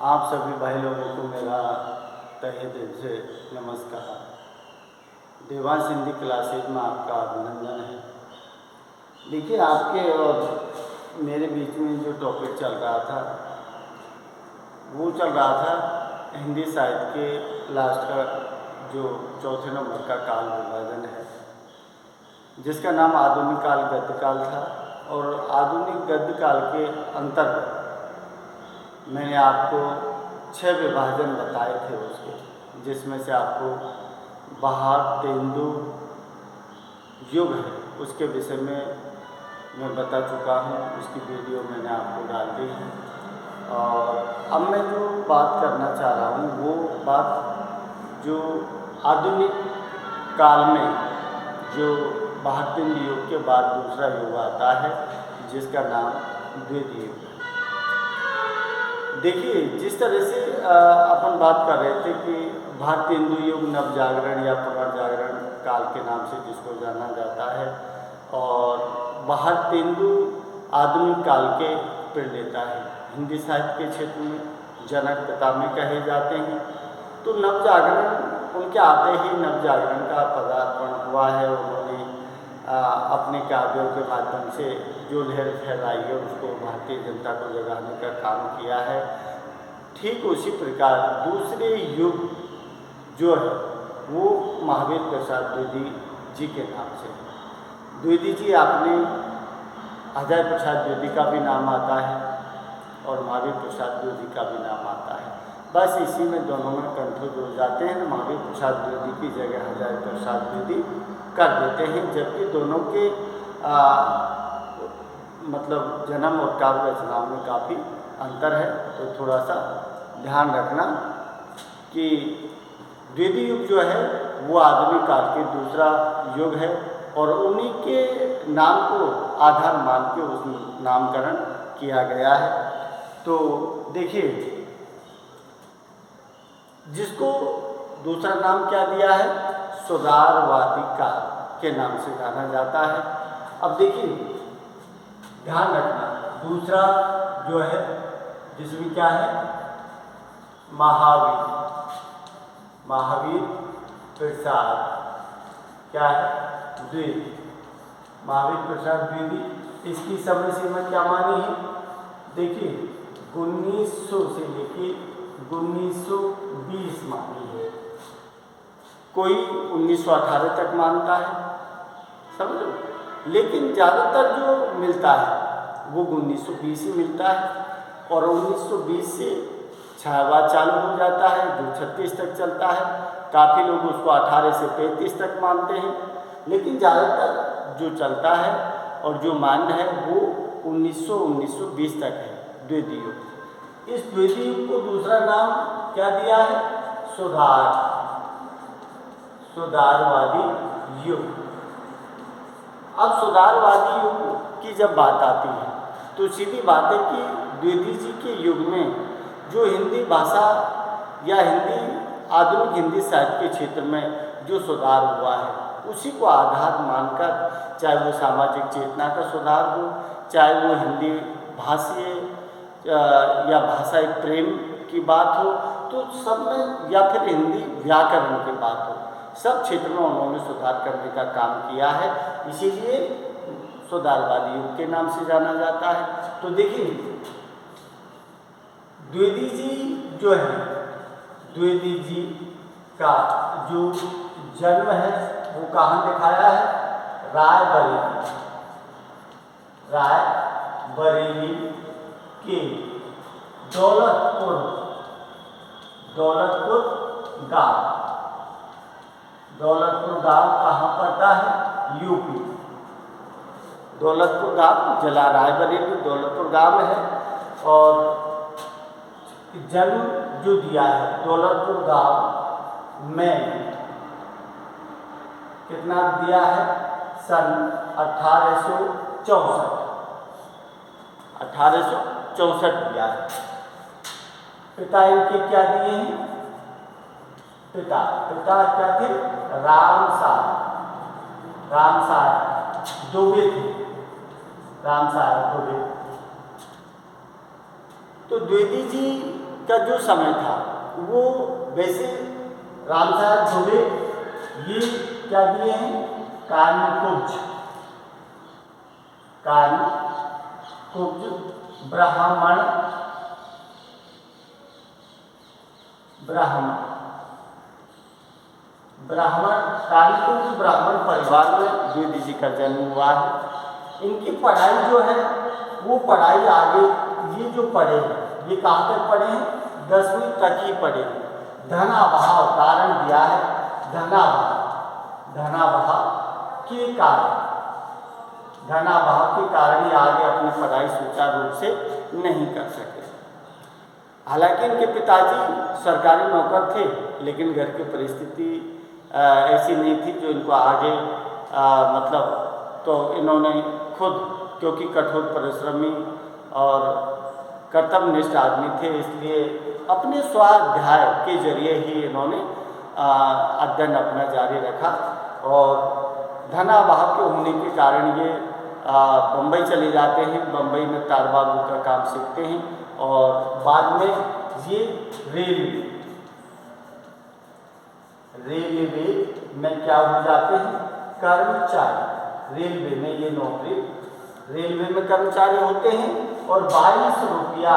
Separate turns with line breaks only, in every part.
आप सभी भाई लोगों को मेरा तहे दिल से नमस्कार। देवांश हिंदी क्लासेज में आपका अभिनंदन है। देखिए, आपके और मेरे बीच में जो टॉपिक चल रहा था वो चल रहा था हिंदी साहित्य के लास्ट का जो चौथे नंबर का काल विभाजन है, जिसका नाम आधुनिक काल गद्य काल था। और आधुनिक गद्य काल के अंतर्गत मैंने आपको 6 विभाजन बताए थे उसके, जिसमें से आपको बहार तेंदु युग है उसके विषय में मैं बता चुका हूँ। उसकी वीडियो मैंने आपको डाल दी है। और अब मैं जो बात करना चाह रहा हूँ वो बात जो आधुनिक काल में जो बहार तेंदु युग के बाद दूसरा युग आता है, जिसका नाम द्वितीय युग है। देखिए, जिस तरह से अपन बात कर रहे थे कि भारतीय हिंदू युग नवजागरण या पुनर्जागरण काल के नाम से जिसको जाना जाता है, और भारतीय हिंदू आधुनिक काल के प्रणेता है, हिंदी साहित्य के क्षेत्र में जनक पिता में कहे जाते हैं। तो नवजागरण उनके आते ही नवजागरण का पदार्पण हुआ है। उन्होंने अपने काव्यों के माध्यम से जो लहर फैलाई है उसको भारतीय जनता को जगाने का काम किया है। ठीक उसी प्रकार दूसरे युग जो है वो महावीर प्रसाद द्विवेदी जी के नाम से। द्विवेदी जी, आपने अजय प्रसाद द्विवेदी का भी नाम आता है और महावीर प्रसाद द्विवेदी का भी नाम आता है। बस इसी में दोनों में कंफ्यूज हो जाते हैं। तो महावीर प्रसाद द्विवेदी की जगह अजय प्रसाद द्विवेदी कर देते हैं, जबकि दोनों के मतलब जन्म और काव्य रचनाओं में काफ़ी अंतर है। तो थोड़ा सा ध्यान रखना कि द्वितीय युग जो है वो आधुनिक काल के दूसरा युग है, और उन्हीं के नाम को आधार मान के उस नामकरण किया गया है। तो देखिए, जिसको दूसरा नाम क्या दिया है, सुधारवादी काल के नाम से जाना जाता है। अब देखिए, ध्यान रखना, दूसरा जो है जिसमें क्या है, महावीर प्रसाद क्या है, द्विवेदी, महावीर प्रसाद द्विवेदी। इसकी समय सीमा क्या मानी है, देखिए 1900 से लेके 1920 मानी है। कोई 1918 तक मानता है, समझ लो, लेकिन ज़्यादातर जो मिलता है वो 1920 ही मिलता है। और 1920 से छायावाद चालू हो जाता है जो 36 तक चलता है। काफ़ी लोग उसको 18 से 35 तक मानते हैं, लेकिन ज़्यादातर जो चलता है और जो मान्य है वो 1920 तक है, द्वितीय युग। इस द्वितीय युग को दूसरा नाम क्या दिया है, सुधारवादी युग। अब सुधारवादी युग की जब बात आती है तो सीधी बात है कि द्विवेदी जी के युग में जो हिंदी भाषा या आधुनिक हिंदी साहित्य के क्षेत्र में जो सुधार हुआ है उसी को आधार मानकर, चाहे वो सामाजिक चेतना का सुधार हो, चाहे वो हिंदी भाषीय या भाषाई प्रेम की बात हो, तो सब में, या फिर हिंदी व्याकरण की बात हो, सब क्षेत्र में उन्होंने सुधार करने का काम किया है। इसीलिए सुधारवादी युग के नाम से जाना जाता है। तो देखिए, द्विवेदी जी जो है, द्विवेदी जी का जो जन्म है वो कहाँ दिखाया है, रायबरेली के दौलतपुर गांव कहाँ पड़ता है, यूपी। दौलतपुर गांव जिला रायबरेली दौलतपुर गांव है। और जन्म जो दिया है दौलतपुर गांव में कितना दिया है, सन 1864 दिया है। पिता इनके क्या दिए हैं, पिता क्या थे, रामसार दुबे थे, रामसार दुबे। तो द्विवेदी जी का जो समय था वो वैसे रामसार धोबे ये क्या दिए हैं, कारणकुब्ज ब्राह्मण कारणकुब्ज ब्राह्मण परिवार में द्विवेदी जी का जन्म हुआ है। इनकी पढ़ाई जो है वो पढ़ाई आगे ये जो पढ़े हैं ये कहाँ तक पढ़े हैं, 10वीं तक ही पढ़े हैं। धनाभाव कारण दिया है, धनाभाव के कारण ये आगे अपनी पढ़ाई सुचारू रूप से नहीं कर सके। हालांकि इनके पिताजी सरकारी नौकर थे, लेकिन घर की परिस्थिति ऐसी नहीं थी जो इनको आगे मतलब तो इन्होंने खुद, क्योंकि कठोर परिश्रमी और कर्तव्यनिष्ठ आदमी थे, इसलिए अपने स्वाध्याय के जरिए ही इन्होंने अध्ययन अपना जारी रखा। और धनाभाव के होने के कारण ये बम्बई चले जाते हैं। बम्बई में तारबागू का काम सीखते हैं और बाद में ये रेलवे में क्या हो जाते हैं, कर्मचारी। रेलवे में ये नौकरी, रेलवे में कर्मचारी होते हैं और 22 रुपया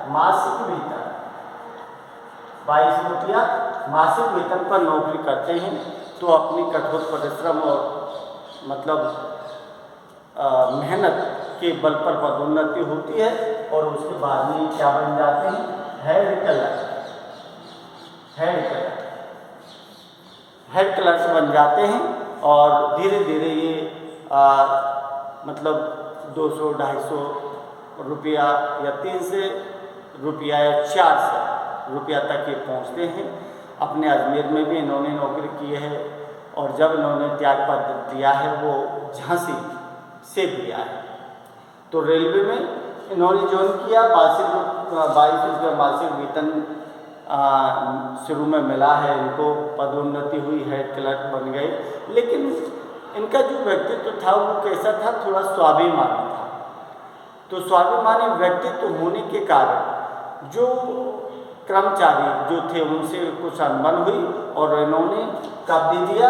मासिक वेतन, 22 रुपया मासिक वेतन पर नौकरी करते हैं। तो अपनी कठोर परिश्रम और मतलब मेहनत के बल पर पदोन्नति होती है और उसके बाद में क्या बन जाते हैं, हेड क्लर्क बन जाते हैं। और धीरे धीरे ये मतलब 200-250 रुपया या 300 रुपया या 400 रुपया तक ये पहुँचते हैं। अपने अजमेर में भी इन्होंने नौकरी की है और जब इन्होंने त्यागपत्र दिया है वो झांसी से दिया है। तो रेलवे में इन्होंने ज्वाइन किया, 22 रुपया मासिक वेतन शुरू में मिला है इनको, पदोन्नति हुई, हेड क्लर्क बन गए। लेकिन इनका जो व्यक्तित्व था वो कैसा था, थोड़ा स्वाभिमानी था। तो स्वाभिमानी व्यक्तित्व होने के कारण जो कर्मचारी जो थे उनसे कुछ अनबन हुई और इन्होंने कब दे दिया,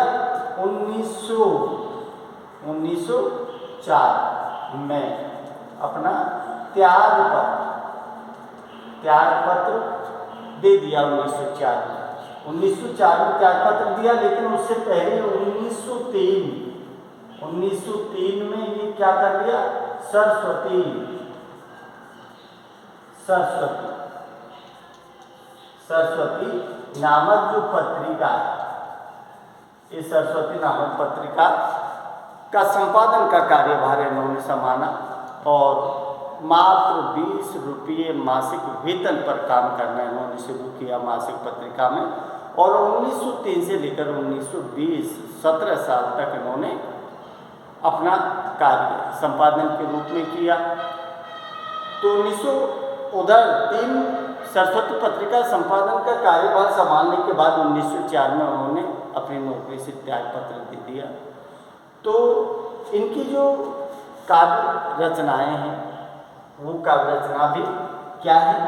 1904 में अपना त्यागपत्र दे दिया। 1904 में त्यागपत्र दिया, लेकिन उससे पहले 1903 में ये क्या कर लिया, सरस्वती नामक जो पत्रिका है, इस सरस्वती नामक पत्रिका का संपादन का कार्यभार इन्होंने संभाला और मात्र 20 रुपये मासिक वेतन पर काम करना इन्होंने शुरू किया मासिक पत्रिका में। और 1903 से लेकर 1920 17 साल तक इन्होंने अपना कार्य संपादन के रूप में किया। तो 1903 सरस्वती पत्रिका संपादन का कार्यभार संभालने के बाद 1904 में उन्होंने अपनी नौकरी से त्यागपत्र दे दिया। तो इनकी जो काव्य रचनाएं हैं वो काव्य रचना भी क्या है,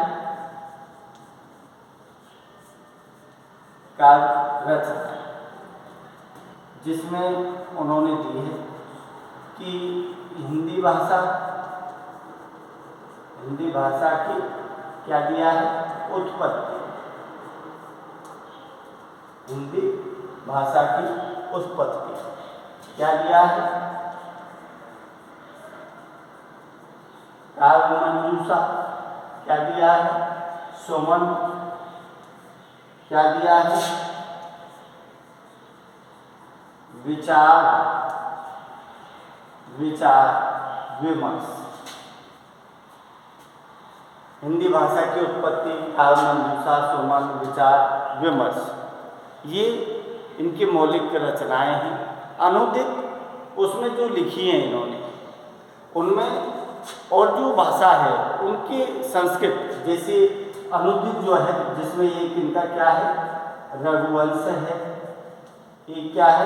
काव्य रचना, जिसमें उन्होंने दी है कि हिंदी भाषा की क्या दिया है, उत्पत्ति, हिंदी भाषा की उत्पत्ति क्या दिया है, काव्य मंजूषा क्या दिया है, सुमन क्या दिया है, विचार विमर्श। हिंदी भाषा की उत्पत्ति, काव्य मंजूषा, सुमन, विचार विमर्श, ये इनकी मौलिक रचनाएं हैं। अनुदित उसमें जो लिखी हैं इन्होंने, उनमें और जो भाषा है उनके संस्कृत, जैसे अनुदित जो है जिसमें एक इनका क्या है, रघुवंश है, एक क्या है,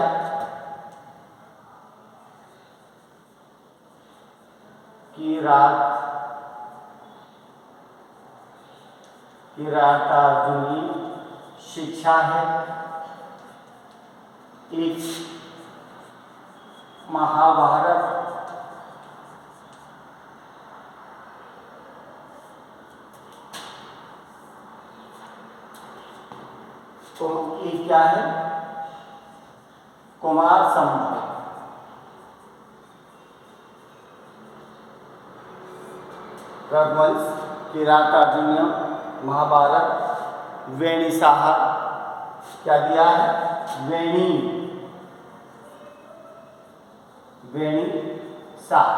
कि रात किरातार्जुनी शिक्षा है, एक महाभारत, तो ये क्या है, कुमार संभव, रघुवंश, किरातार्जुनीय, महाभारत, वेणी साहा, क्या दिया है, वेणी साहा।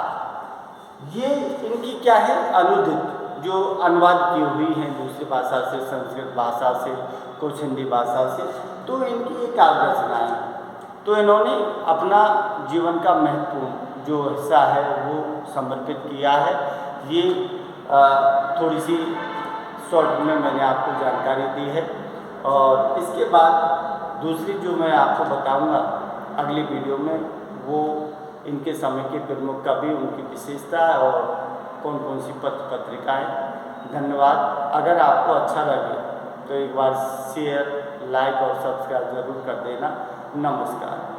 ये इनकी क्या है, अनुदित जो अनुवाद की हुई हैं दूसरी भाषा से, संस्कृत भाषा से, कुछ हिंदी भाषा से, तो इनकी ये काव्य रचनाएं हैं। तो इन्होंने अपना जीवन का महत्वपूर्ण जो हिस्सा है वो समर्पित किया है। ये थोड़ी सी शॉर्ट में मैंने आपको जानकारी दी है, और इसके बाद दूसरी जो मैं आपको बताऊंगा अगली वीडियो में, वो इनके समय के प्रमुख कवि, उनकी विशेषता और कौन कौन सी पत्र पत्रिकाएँ। धन्यवाद। अगर आपको अच्छा लगे तो एक बार शेयर, लाइक और सब्सक्राइब जरूर कर देना। नमस्कार।